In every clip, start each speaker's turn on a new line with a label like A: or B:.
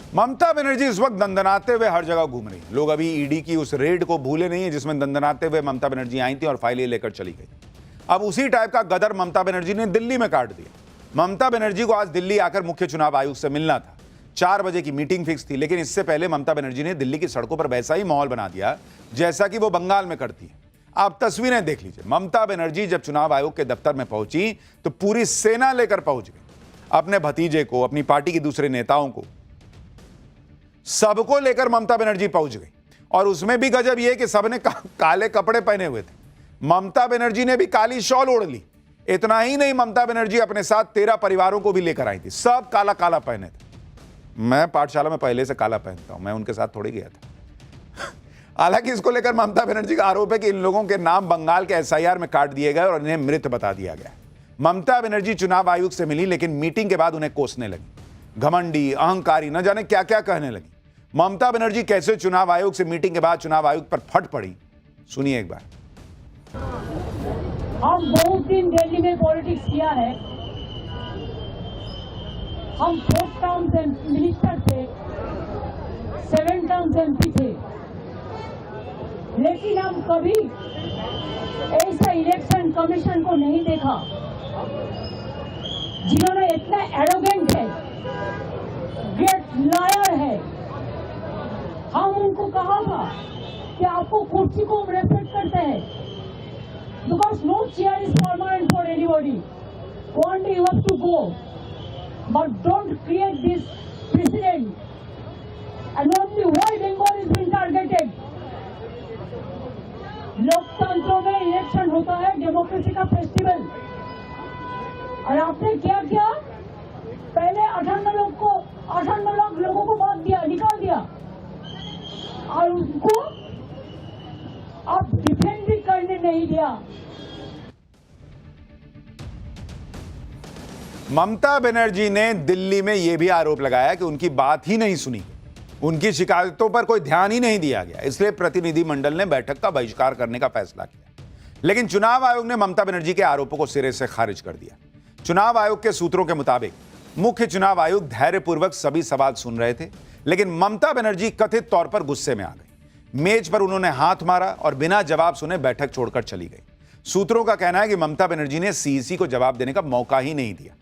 A: ममता बनर्जी इस वक्त दंदनाते हुए हर जगह घूम रही। लोग अभी ईडी की उस रेड को भूले नहीं है जिसमें दंदनाते हुए ममता बनर्जी आई थी और फाइलें लेकर चली गई। अब उसी टाइप का गदर ममता बनर्जी ने दिल्ली में काट दिया। ममता बनर्जी को आज दिल्ली आकर मुख्य चुनाव आयुक्त से मिलना था। 4 बजे की मीटिंग फिक्स थी, लेकिन इससे पहले ममता बनर्जी ने दिल्ली की सड़कों पर वैसा ही माहौल बना दिया जैसा कि वो बंगाल में करती है। आप तस्वीरें देख लीजिए। ममता बनर्जी जब चुनाव आयोग के दफ्तर में पहुंची तो पूरी सेना लेकर पहुंच गई। अपने भतीजे को, अपनी पार्टी के दूसरे नेताओं को, सबको लेकर ममता बनर्जी पहुंच गई। और उसमें भी गजब यह कि सबने काले कपड़े पहने हुए थे। ममता बनर्जी ने भी काली शॉल ओढ़ ली। इतना ही नहीं, ममता बनर्जी अपने साथ 13 परिवारों को भी लेकर आई थी। सब काला काला पहने थे। मैं पाठशाला में पहले से काला पहनता हूं, मैं उनके साथ थोड़ी गया था। हालांकि इसको लेकर ममता बनर्जी का आरोप है कि इन लोगों के नाम बंगाल के एसआईआर में काट दिए गए और इन्हें मृत बता दिया गया। ममता बनर्जी चुनाव आयोग से मिली, लेकिन मीटिंग के बाद उन्हें कोसने लगी। घमंडी, अहंकारी, न जाने क्या क्या कहने लगी। ममता बनर्जी कैसे चुनाव आयोग से मीटिंग के बाद चुनाव आयोग पर फट पड़ी, सुनिए एक बार।
B: हम बहुत दिन दिल्ली में पॉलिटिक्स किया है। हम 4 टर्म से मिनिस्टर थे, 7 टर्म से एमपी थे, लेकिन हम कभी ऐसा इलेक्शन कमीशन को नहीं देखा जिन्होंने इतना एरोगेंट है, ग्रेट लायर है। हम उनको कहा था कि आपको कुर्सी को रेस्पेक्ट करते हैं, because no chair is permanent for anybody. One day you have to go, but don't create this president and only why Bengal is being targeted. लोकतंत्र में इलेक्शन होता है, डेमोक्रेसी का फेस्टिवल। और आपने क्या किया? पहले 58 लाख लोगों को वोट दिया, निकाल दिया, और उनको अब डिफेंड भी करने नहीं दिया।
A: ममता बनर्जी ने दिल्ली में यह भी आरोप लगाया कि उनकी बात ही नहीं सुनी, उनकी शिकायतों पर कोई ध्यान ही नहीं दिया गया, इसलिए प्रतिनिधिमंडल ने बैठक का बहिष्कार करने का फैसला किया। लेकिन चुनाव आयोग ने ममता बनर्जी के आरोपों को सिरे से खारिज कर दिया। चुनाव आयोग के सूत्रों के मुताबिक मुख्य चुनाव आयुक्त धैर्यपूर्वक सभी सवाल सुन रहे थे, लेकिन ममता बनर्जी कथित तौर पर गुस्से में आ गई। मेज पर उन्होंने हाथ मारा और बिना जवाब सुने बैठक छोड़कर चली गई। सूत्रों का कहना है कि ममता बनर्जी ने सीईसी को जवाब देने का मौका ही नहीं दिया।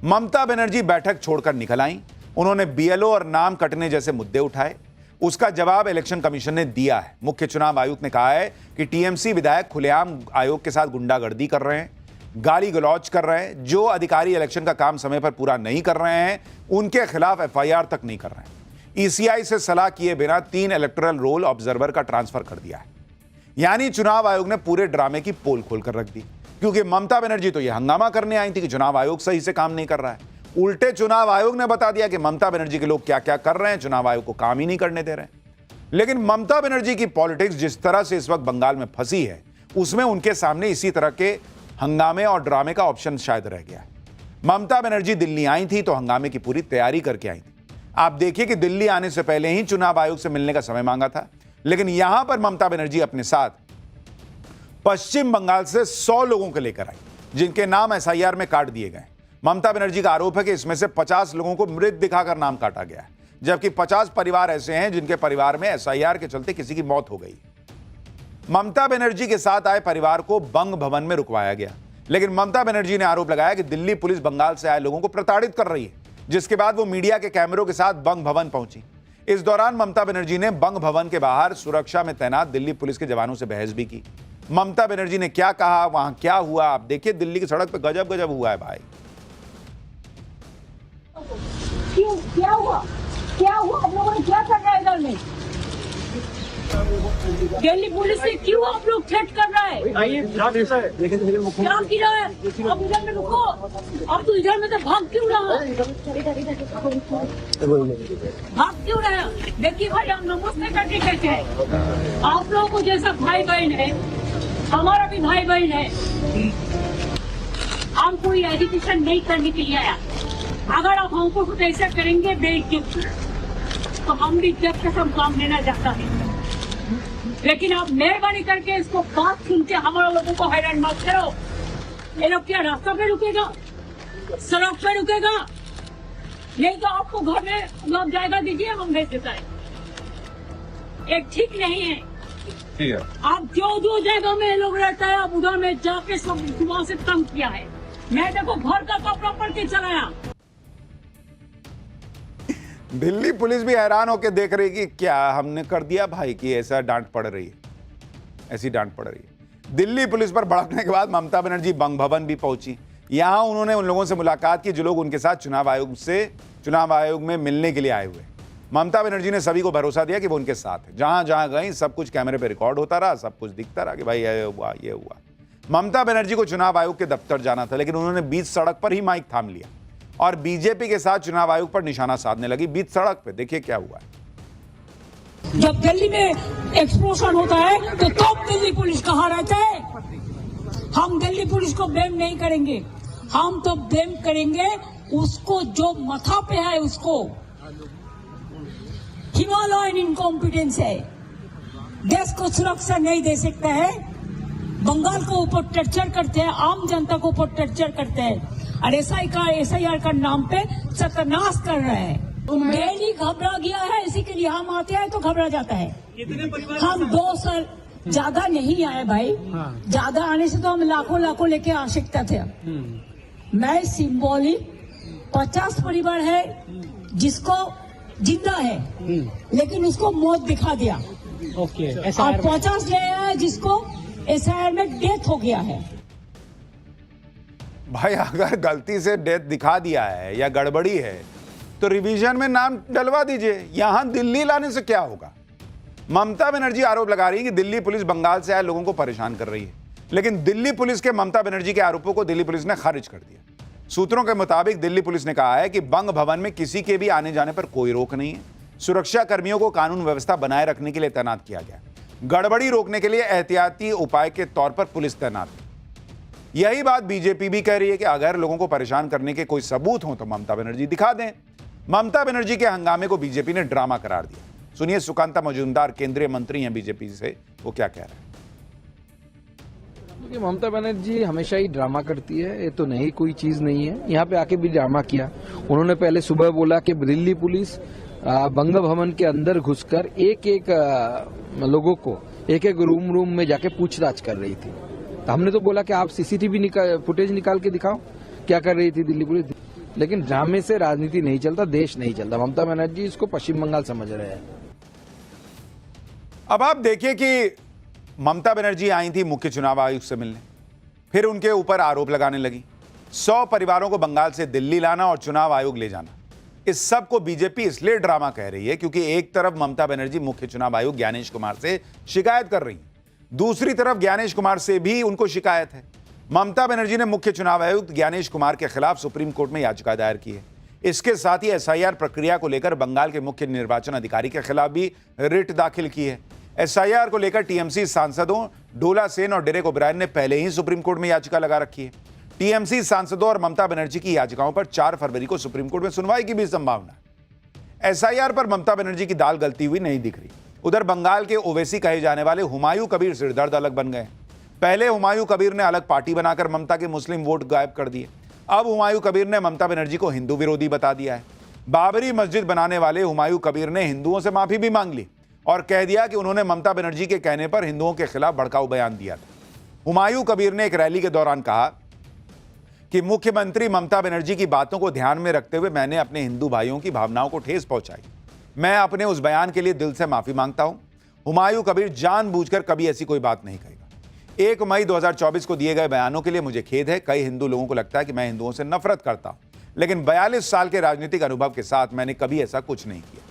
A: ममता बनर्जी बैठक छोड़कर निकल आई। उन्होंने बीएलओ और नाम कटने जैसे मुद्दे उठाए। उसका जवाब इलेक्शन कमीशन ने दिया है। मुख्य चुनाव आयुक्त ने कहा है कि टीएमसी विधायक खुलेआम आयोग के साथ गुंडागर्दी कर रहे हैं, गाली गलौज कर रहे हैं। जो अधिकारी इलेक्शन का काम समय पर पूरा नहीं कर रहे हैं उनके खिलाफ एफआईआर तक नहीं कर रहे हैं। ईसीआई से सलाह किए बिना 3 इलेक्टोरल रोल ऑब्जर्वर का ट्रांसफर कर दिया है। यानी चुनाव आयोग ने पूरे ड्रामे की पोल खोलकर रख दी, क्योंकि ममता बनर्जी तो यह हंगामा करने आई थी कि चुनाव आयोग सही से काम नहीं कर रहा है। उल्टे चुनाव आयोग ने बता दिया कि ममता बनर्जी के लोग क्या क्या कर रहे हैं, चुनाव आयोग को काम ही नहीं करने दे रहे हैं। लेकिन ममता बनर्जी की पॉलिटिक्स जिस तरह से इस वक्त बंगाल में फंसी है, उसमें उनके सामने इसी तरह के हंगामे और ड्रामे का ऑप्शन शायद रह गया है। ममता बनर्जी दिल्ली आई थी तो हंगामे की पूरी तैयारी करके आई थी। आप देखिए कि दिल्ली आने से पहले ही चुनाव आयोग से मिलने का समय मांगा था, लेकिन यहां पर ममता बनर्जी अपने साथ पश्चिम बंगाल से 100 लोगों को लेकर आई, जिनके नाम एसआईआर में काट दिए गए। ममता बनर्जी का आरोप है कि इसमें से 50 लोगों को मृत दिखाकर नाम काटा गया है, जबकि 50 परिवार ऐसे हैं जिनके परिवार में एसआईआर के चलते किसी की मौत हो गई। ममता बनर्जी के साथ आए परिवार को बंग भवन में रुकवाया गया, लेकिन ममता बनर्जी ने आरोप लगाया कि दिल्ली पुलिस बंगाल से आए लोगों को प्रताड़ित कर रही है, जिसके बाद वो मीडिया के कैमरों के साथ बंग भवन पहुंची। इस दौरान ममता बनर्जी ने बंग भवन के बाहर सुरक्षा में तैनात दिल्ली पुलिस के जवानों से बहस भी की। ममता बनर्जी ने क्या कहा, वहां क्या हुआ, आप देखिए। दिल्ली की सड़क पे गजब गजब हुआ है भाई।
B: क्यों, क्या हुआ आप लोगों ने क्या कर रहा है इधर में? दिल्ली पुलिस से क्यों आप लोग थ्रेट कर रहा है? क्या किया है? अब इधर में रुको। अब तो इधर में तो भाग क्यों रहा है? देखिए भाई, हम नमस्ते करके कहते हैं, आप लोगों को जैसा भाई बहन है, हमारा भी भाई बहन है। हम कोई एजुकेशन नहीं करने के लिए आया। अगर आप हमको कुछ ऐसा करेंगे बेइज्जत, तो हम भी जब तक हम काम लेना चाहता है। लेकिन आप मेहरबानी करके इसको बात सुन के हमारे लोगों को हैरान मत करो। ये लोग क्या रास्ता पे रुकेगा, सड़क पे रुकेगा? नहीं तो आपको घर में लोग जायगा दीजिए, हम भेज देता है। एक ठीक नहीं है।
C: ठीक है।
B: आप जो जगह में लोग रहता है, आप उधर में जाके सब वहाँ से तंग किया है। मैं देखो घर का कपड़ा पड़ के चलाया।
A: दिल्ली पुलिस भी हैरान होकर देख रही कि क्या हमने कर दिया भाई कि ऐसा डांट पड़ रही है, ऐसी डांट पड़ रही है। दिल्ली पुलिस पर भड़कने के बाद ममता बनर्जी बंग भवन भी पहुंची। यहां उन्होंने उन लोगों से मुलाकात की जो लोग उनके साथ चुनाव आयोग में मिलने के लिए आए हुए। ममता बनर्जी ने सभी को भरोसा दिया कि वो उनके साथ है। जहां जहां गई सब कुछ कैमरे पे रिकॉर्ड होता रहा, सब कुछ दिखता रहा कि भाई ये हुआ। ममता बनर्जी को चुनाव आयोग के दफ्तर जाना था, लेकिन उन्होंने बीच सड़क पर ही माइक थाम लिया और बीजेपी के साथ चुनाव आयोग पर निशाना साधने लगी बीच सड़क पे। देखिए क्या हुआ है।
B: जब दिल्ली में एक्सप्लोजन होता है तो तब दिल्ली पुलिस कहाँ रहता है? हम दिल्ली पुलिस को ब्लेम नहीं करेंगे, हम तो ब्लेम करेंगे उसको जो माथा पे है, उसको। हिमालयन इनकॉम्पिटेंस है, देश को सुरक्षा नहीं दे सकता है, बंगाल को ऊपर टर्चर करते हैं, आम जनता को ऊपर टर्चर करते हैं और एसआईआर का नाम पे सत्यानाश कर रहे हैं। डेली घबरा गया है, इसी के लिए हम आते हैं तो घबरा जाता है। हम 2 साल ज्यादा नहीं आए भाई, ज्यादा आने से तो हम लाखों लेके आ सकते थे। मैं सिंबॉलिक 50 परिवार है जिसको जिंदा है लेकिन उसको मौत दिखा दिया, और 50 ले आया जिसको एसआईआर में डेथ हो गया है।
A: भाई अगर गलती से डेथ दिखा दिया है या गड़बड़ी है तो रिवीजन में नाम डलवा दीजिए। यहां दिल्ली लाने से क्या होगा? ममता बनर्जी आरोप लगा रही है कि दिल्ली पुलिस बंगाल से आए लोगों को परेशान कर रही है, लेकिन दिल्ली पुलिस के ममता बनर्जी के आरोपों को दिल्ली पुलिस ने खारिज कर दिया। सूत्रों के मुताबिक दिल्ली पुलिस ने कहा है कि बंग भवन में किसी के भी आने जाने पर कोई रोक नहीं है। सुरक्षा कर्मियों को कानून व्यवस्था बनाए रखने के लिए तैनात किया गया। गड़बड़ी रोकने के लिए एहतियाती उपाय के तौर पर पुलिस तैनात है। यही बात बीजेपी भी कह रही है कि अगर लोगों को परेशान करने के कोई सबूत हो तो ममता बनर्जी दिखा दें। ममता बनर्जी के हंगामे को बीजेपी ने ड्रामा करार दिया। सुनिए सुकांता मजूमदार केंद्रीय मंत्री हैं बीजेपी से, वो क्या कह रहे हैं।
D: ममता बनर्जी हमेशा ही ड्रामा करती है, ये तो नई कोई चीज नहीं है। यहाँ पे आके भी ड्रामा किया। उन्होंने पहले सुबह बोला कि दिल्ली पुलिस बंग भवन के अंदर घुसकर एक लोगों को एक रूम में जाके पूछताछ कर रही थी। तो हमने तो बोला कि आप सीसीटीवी फुटेज निकाल के दिखाओ क्या कर रही थी दिल्ली पुलिस। लेकिन ड्रामे से राजनीति नहीं चलता, देश नहीं चलता। ममता बनर्जी इसको पश्चिम बंगाल समझ रहे हैं।
A: अब आप देखिए कि ममता बनर्जी आई थी मुख्य चुनाव आयुक्त से मिलने, फिर उनके ऊपर आरोप लगाने लगी 100 परिवारों को बंगाल से दिल्ली लाना और चुनाव आयोग ले जाना। इस सब को बीजेपी इसलिए ड्रामा कह रही है क्योंकि एक तरफ ममता बनर्जी मुख्य चुनाव आयुक्त ज्ञानेश कुमार से शिकायत कर रही है, दूसरी तरफ ज्ञानेश कुमार से भी उनको शिकायत है। ममता बनर्जी ने मुख्य चुनाव आयुक्त ज्ञानेश कुमार के खिलाफ सुप्रीम कोर्ट में याचिका दायर की है। इसके साथ ही एसआईआर प्रक्रिया को लेकर बंगाल के मुख्य निर्वाचन अधिकारी के खिलाफ भी रिट दाखिल की है। एसआईआर को लेकर टीएमसी सांसदों डोला सेन और डेरेक ओब्रायन ने पहले ही सुप्रीम कोर्ट में याचिका लगा रखी है। टीएमसी सांसदों और ममता बनर्जी की याचिकाओं पर 4 फरवरी को सुप्रीम कोर्ट में सुनवाई की भी संभावना है। एसआईआर पर ममता बनर्जी की दाल गलती हुई नहीं दिख रही। उधर बंगाल के ओवैसी कहे जाने वाले हुमायूं कबीर सिरदर्द अलग बन गए। पहले हुमायूं कबीर ने अलग पार्टी बनाकर ममता के मुस्लिम वोट गायब कर दिए। अब हुमायूं कबीर ने ममता बनर्जी को हिंदू विरोधी बता दिया है। बाबरी मस्जिद बनाने वाले हुमायूं कबीर ने हिंदुओं से माफी भी मांग ली और कह दिया कि उन्होंने ममता बनर्जी के कहने पर हिंदुओं के खिलाफ भड़काऊ बयान दिया था। हुमायूं कबीर ने एक रैली के दौरान कहा कि मुख्यमंत्री ममता बनर्जी की बातों को ध्यान में रखते हुए मैंने अपने हिंदू भाइयों की भावनाओं को ठेस पहुंचाई। मैं अपने उस बयान के लिए दिल से माफी मांगता हूं। हुमायूं कबीर जानबूझकर कभी ऐसी कोई बात नहीं कहेगा। 1 मई 2024 को दिए गए बयानों के लिए मुझे खेद है। कई हिंदू लोगों को लगता है कि मैं हिंदुओं से नफरत करता हूं, लेकिन 42 साल के राजनीतिक अनुभव के साथ मैंने कभी ऐसा कुछ नहीं किया।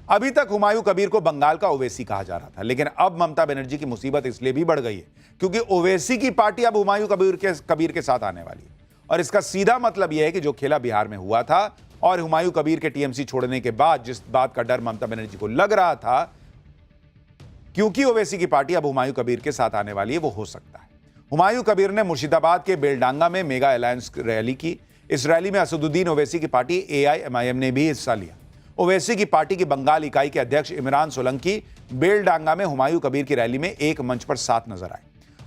A: अभी तक हुमायूं कबीर को बंगाल का ओवैसी कहा जा रहा था, लेकिन अब ममता बनर्जी की मुसीबत इसलिए भी बढ़ गई है क्योंकि ओवैसी की पार्टी अब हुमायूं कबीर के साथ आने वाली है। और इसका सीधा मतलब यह है कि जो खेला बिहार में हुआ था और हुमायूं कबीर के टीएमसी छोड़ने के बाद जिस बात का डर ममता बनर्जी को लग रहा था, क्योंकि ओवैसी की पार्टी अब हुमायूं कबीर के साथ आने वाली है, वो हो सकता है। हुमायूं कबीर ने मुर्शिदाबाद के बेलडांगा में मेगा अलायंस रैली की। इस रैली में असदुद्दीन ओवैसी की पार्टी AIMIM ने भी हिस्सा लिया। ओवैसी की पार्टी की बंगाल इकाई के अध्यक्ष इमरान सोलंकी बेलडांगा में हुमायूं कबीर की रैली में एक मंच पर साथ नजर आए।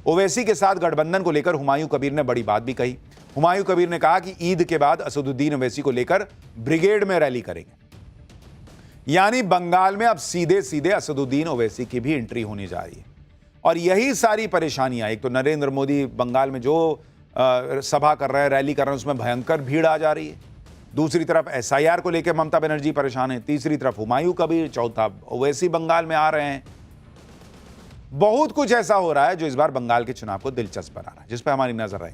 A: ओवैसी के साथ गठबंधन को लेकर हुमायूं कबीर ने बड़ी बात भी कही। हुमायूं कबीर ने कहा कि ईद के बाद असदुद्दीन ओवैसी को लेकर ब्रिगेड में रैली करेंगे। यानी बंगाल में अब सीधे सीधे असदुद्दीन ओवैसी की भी एंट्री होने जा रही है। और यही सारी परेशानियां, एक तो नरेंद्र मोदी बंगाल में जो सभा कर रहे हैं, रैली कर रहे हैं, उसमें भयंकर भीड़ आ जा रही है। दूसरी तरफ एसआईआर को लेकर ममता बनर्जी परेशान है। तीसरी तरफ हुमायूं कबीर, चौथा ओवैसी बंगाल में आ रहे हैं। बहुत कुछ ऐसा हो रहा है जो इस बार बंगाल के चुनाव को दिलचस्प बना रहा है, जिस पर हमारी नजर रहेगी।